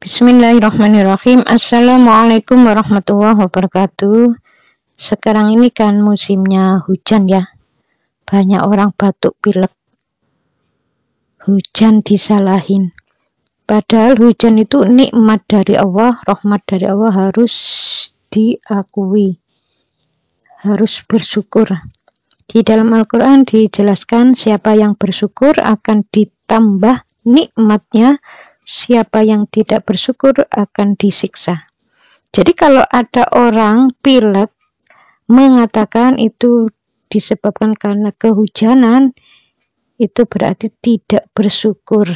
Bismillahirrahmanirrahim. Assalamualaikum warahmatullahi wabarakatuh. Sekarang ini kan musimnya hujan ya. Banyak orang batuk pilek. Hujan disalahin. Padahal hujan itu nikmat dari Allah, rahmat dari Allah, harus diakui. Harus bersyukur. Di dalam Al-Quran dijelaskan siapa yang bersyukur akan ditambah nikmatnya, siapa yang tidak bersyukur akan disiksa. Jadi kalau ada orang pilek mengatakan itu disebabkan karena kehujanan, itu berarti tidak bersyukur,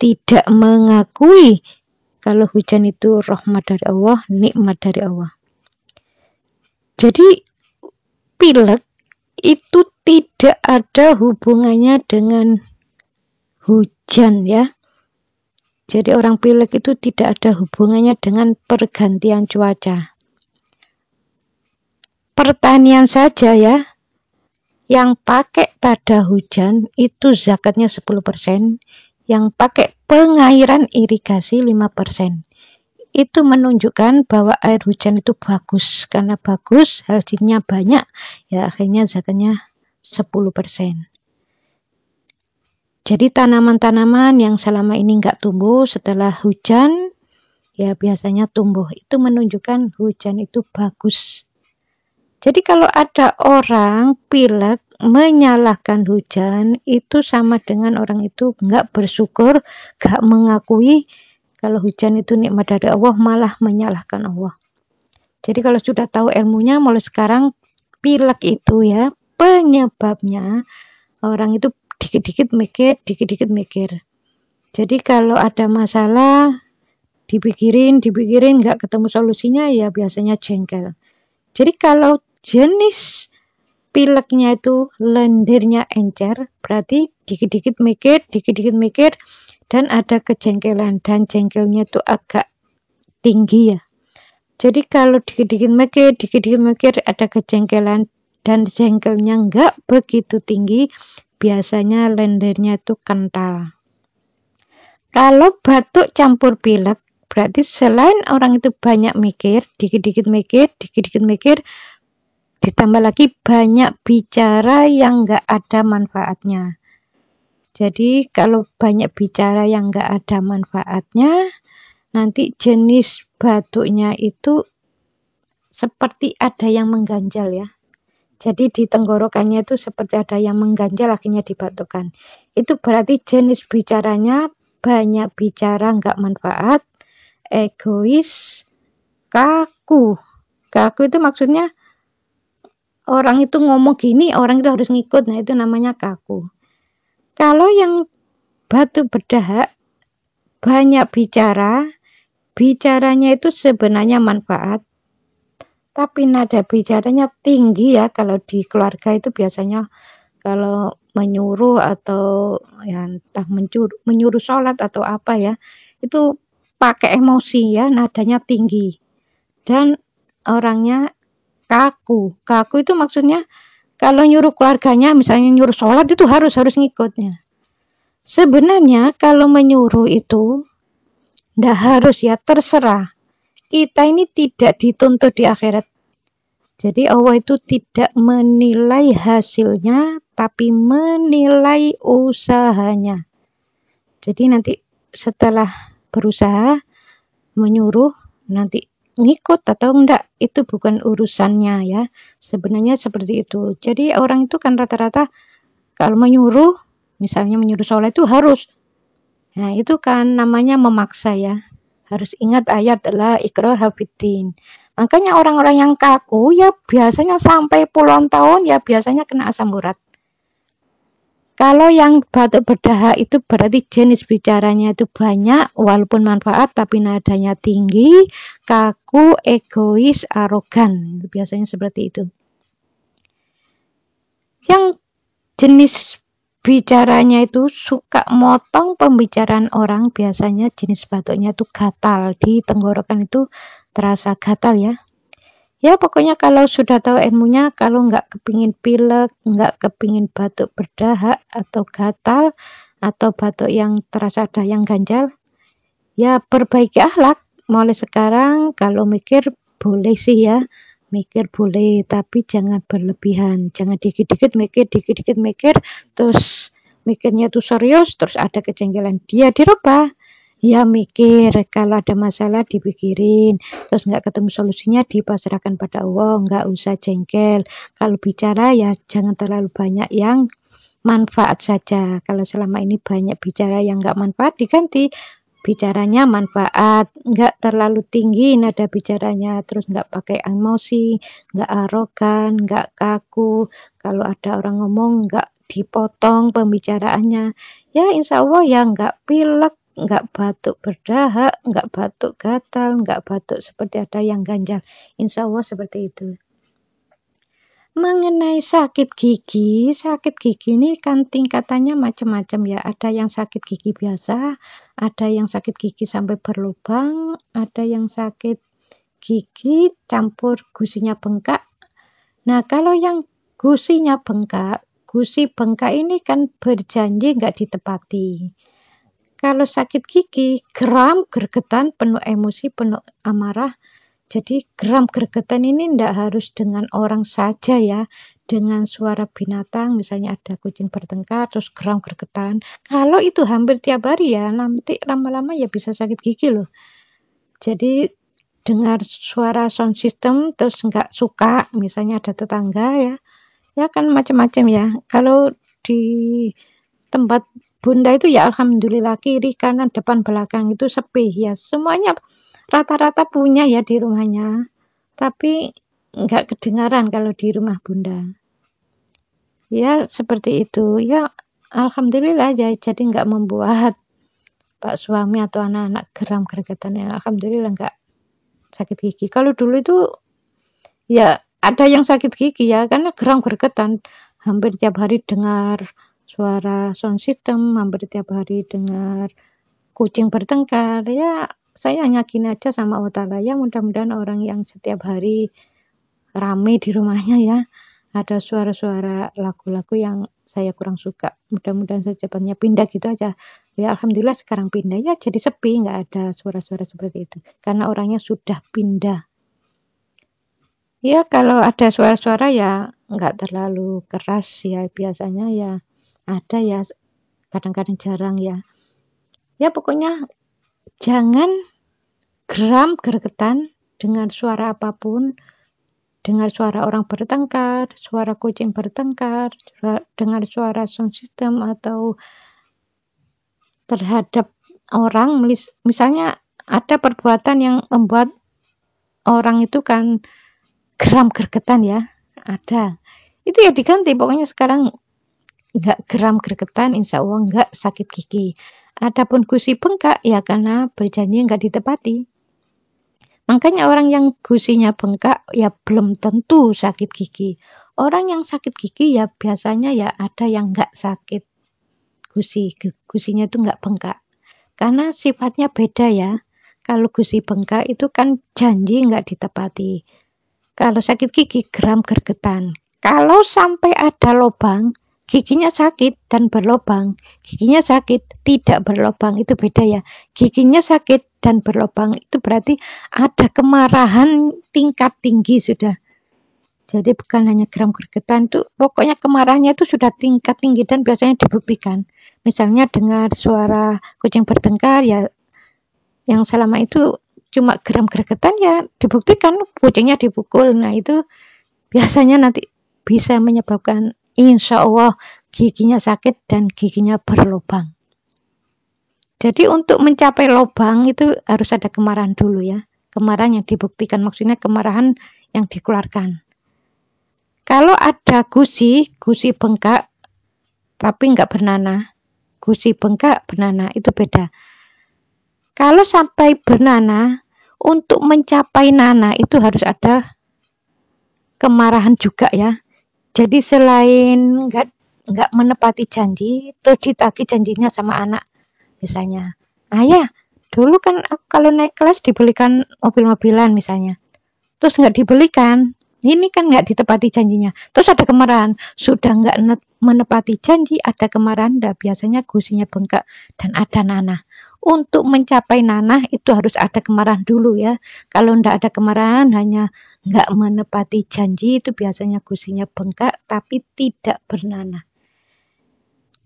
tidak mengakui kalau hujan itu rahmat dari Allah, nikmat dari Allah. Jadi pilek itu tidak ada hubungannya dengan hujan ya. Jadi orang pilek itu tidak ada hubungannya dengan pergantian cuaca. Pertanian saja ya, yang pakai tada hujan itu zakatnya 10%, yang pakai pengairan irigasi 5%. Itu menunjukkan bahwa air hujan itu bagus. Karena bagus, hasilnya banyak, ya akhirnya zakatnya 10%. Jadi tanaman-tanaman yang selama ini nggak tumbuh setelah hujan, ya biasanya tumbuh. Itu menunjukkan hujan itu bagus. Jadi kalau ada orang pilek menyalahkan hujan, itu sama dengan orang itu nggak bersyukur, nggak mengakui kalau hujan itu nikmat dari Allah, malah menyalahkan Allah. Jadi kalau sudah tahu ilmunya, mulai sekarang pilek itu ya, penyebabnya orang itu dikit-dikit mikir. Jadi kalau ada masalah, dipikirin, nggak ketemu solusinya, ya biasanya jengkel. Jadi kalau jenis pileknya itu lendirnya encer, berarti dikit-dikit mikir, dan ada kejengkelan, dan jengkelnya itu agak tinggi ya. Jadi kalau dikit-dikit mikir, ada kejengkelan, dan jengkelnya enggak begitu tinggi, biasanya lendirnya itu kental. Kalau batuk campur pilek, berarti selain orang itu banyak mikir, dikit-dikit mikir, ditambah lagi banyak bicara yang enggak ada manfaatnya. Jadi kalau banyak bicara yang enggak ada manfaatnya, nanti jenis batuknya itu seperti ada yang mengganjal ya. Jadi di tenggorokannya itu seperti ada yang mengganjal, akhirnya dibatukkan. Itu berarti jenis bicaranya banyak bicara enggak manfaat, egois, kaku. Kaku itu maksudnya orang itu ngomong gini, orang itu harus ngikut. Nah itu namanya kaku. Kalau yang batu berdahak, banyak bicara, bicaranya itu sebenarnya manfaat, tapi nada bicaranya tinggi ya. Kalau di keluarga itu biasanya kalau menyuruh atau ya entah menyuruh sholat atau apa ya, itu pakai emosi ya, nadanya tinggi. Dan orangnya kaku. Kaku itu maksudnya kalau nyuruh keluarganya, misalnya nyuruh sholat itu harus ngikutnya. Sebenarnya kalau menyuruh itu nggak harus ya, terserah. Kita ini tidak dituntut di akhirat. Jadi Allah itu tidak menilai hasilnya, tapi menilai usahanya. Jadi nanti setelah berusaha menyuruh, nanti ngikut atau enggak, itu bukan urusannya ya. Sebenarnya seperti itu. Jadi orang itu kan rata-rata kalau menyuruh, misalnya menyuruh sholat itu harus. Nah itu kan namanya memaksa ya. Harus ingat ayat adalah ikraha fiddin. Makanya orang-orang yang kaku ya biasanya sampai puluhan tahun ya biasanya kena asam urat. Kalau yang batuk berdahak itu berarti jenis bicaranya itu banyak, walaupun manfaat tapi nadanya tinggi, kaku, egois, arogan. Itu biasanya seperti itu. Yang jenis bicaranya itu suka motong pembicaraan orang, biasanya jenis batuknya itu gatal. Di tenggorokan itu terasa gatal ya. Ya pokoknya kalau sudah tahu ilmunya, kalau nggak kepingin pilek, nggak kepingin batuk berdahak atau gatal, atau batuk yang terasa ada yang ganjal, Ya perbaiki akhlak. Mulai sekarang kalau mikir boleh sih ya. Mikir boleh, tapi jangan berlebihan. Jangan dikit-dikit mikir, terus mikirnya tuh serius, terus ada kejengkelan. Dia dirubah. Ya mikir, kalau ada masalah dipikirin, terus nggak ketemu solusinya dipasrahkan pada Allah, nggak usah jengkel. Kalau bicara ya jangan terlalu banyak yang manfaat saja. Kalau selama ini banyak bicara yang nggak manfaat, diganti bicaranya manfaat, nggak terlalu tinggi nada bicaranya, terus nggak pakai emosi, nggak arogan, nggak kaku. Kalau ada orang ngomong nggak dipotong pembicaraannya, ya insya Allah ya nggak pilek, nggak batuk berdahak, nggak batuk gatal, nggak batuk seperti ada yang ganjal. Insya Allah seperti itu. Mengenai sakit gigi ini kan tingkatannya macam-macam ya. Ada yang sakit gigi biasa, ada yang sakit gigi sampai berlubang, ada yang sakit gigi campur gusinya bengkak. Nah, kalau yang gusi bengkak ini kan berjanji nggak ditepati. Kalau sakit gigi, geram, gergetan, penuh emosi, penuh amarah. Jadi geram gergetan ini tidak harus dengan orang saja ya, dengan suara binatang, misalnya ada kucing bertengkar terus geram gergetan. Kalau itu hampir tiap hari ya, nanti lama-lama ya bisa sakit gigi loh. Jadi dengar suara sound system terus nggak suka, misalnya ada tetangga ya, ya kan macam-macam ya. Kalau di tempat Bunda itu ya alhamdulillah kiri kanan depan belakang itu sepi ya, semuanya rata-rata punya ya di rumahnya, tapi nggak kedengaran kalau di rumah Bunda. Ya seperti itu ya, alhamdulillah ya, jadi nggak membuat Pak suami atau anak-anak geram gergetan ya, alhamdulillah nggak sakit gigi. Kalau dulu itu ya ada yang sakit gigi ya, karena geram gergetan hampir tiap hari dengar suara sound system, hampir tiap hari dengar kucing bertengkar ya. Saya yakin aja sama Allah Ta'ala ya, mudah-mudahan orang yang setiap hari rame di rumahnya ya, ada suara-suara lagu-lagu yang saya kurang suka, mudah-mudahan secepatnya pindah gitu aja ya. Alhamdulillah sekarang pindah ya, jadi sepi, nggak ada suara-suara seperti itu karena orangnya sudah pindah ya. Kalau ada suara-suara ya nggak terlalu keras ya, biasanya ya ada ya, kadang-kadang jarang ya. Ya pokoknya jangan geram gergetan dengan suara apapun, dengar suara orang bertengkar, suara kucing bertengkar, dengar suara sound system atau terhadap orang, misalnya ada perbuatan yang membuat orang itu kan geram gergetan ya, ada. Itu ya diganti, pokoknya sekarang nggak geram gergetan, insya Allah nggak sakit gigi. Adapun gusi bengkak ya karena berjanji nggak ditepati. Makanya orang yang gusinya bengkak ya belum tentu sakit gigi. Orang yang sakit gigi ya biasanya ya ada yang nggak sakit gusinya itu nggak bengkak. Karena sifatnya beda ya. Kalau gusi bengkak itu kan janji nggak ditepati. Kalau sakit gigi geram gergetan. Kalau sampai ada lubang, giginya sakit dan berlubang, giginya sakit tidak berlubang, itu beda ya. Giginya sakit dan berlubang itu berarti ada kemarahan tingkat tinggi sudah. Jadi bukan hanya geram gergetan, itu pokoknya kemarahannya itu sudah tingkat tinggi dan biasanya dibuktikan. Misalnya dengar suara kucing bertengkar ya, yang selama itu cuma geram gergetan ya dibuktikan kucingnya dipukul. Nah itu biasanya nanti bisa menyebabkan insya Allah giginya sakit dan giginya berlubang. Jadi untuk mencapai lubang itu harus ada kemarahan dulu ya. Kemarahan yang dibuktikan, maksudnya kemarahan yang dikeluarkan. Kalau ada gusi bengkak tapi nggak bernanah, gusi bengkak bernanah itu beda. Kalau sampai bernanah, untuk mencapai nanah itu harus ada kemarahan juga ya. Jadi selain nggak menepati janji, terus ditagih janjinya sama anak. Misalnya, ayah, dulu kan aku kalau naik kelas dibelikan mobil-mobilan misalnya. Terus nggak dibelikan, ini kan nggak ditepati janjinya. Terus ada kemarahan, sudah nggak menepati janji, ada kemarahan, biasanya gusinya bengkak dan ada nanah. untuk mencapai nanah itu harus ada kemarahan dulu ya. Kalau ndak ada kemarahan, hanya nggak menepati janji, itu biasanya gusinya bengkak tapi tidak bernanah.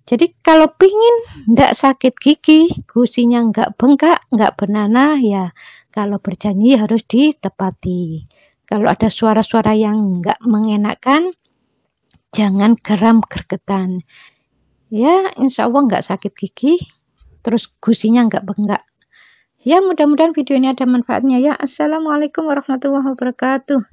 Jadi kalau pingin ndak sakit gigi, gusinya nggak bengkak, nggak bernanah, ya kalau berjanji harus ditepati. Kalau ada suara-suara yang nggak mengenakan, jangan geram gergetan. Ya, insya Allah nggak sakit gigi, terus gusinya nggak bengkak. Ya, mudah-mudahan video ini ada manfaatnya ya. Assalamualaikum warahmatullahi wabarakatuh.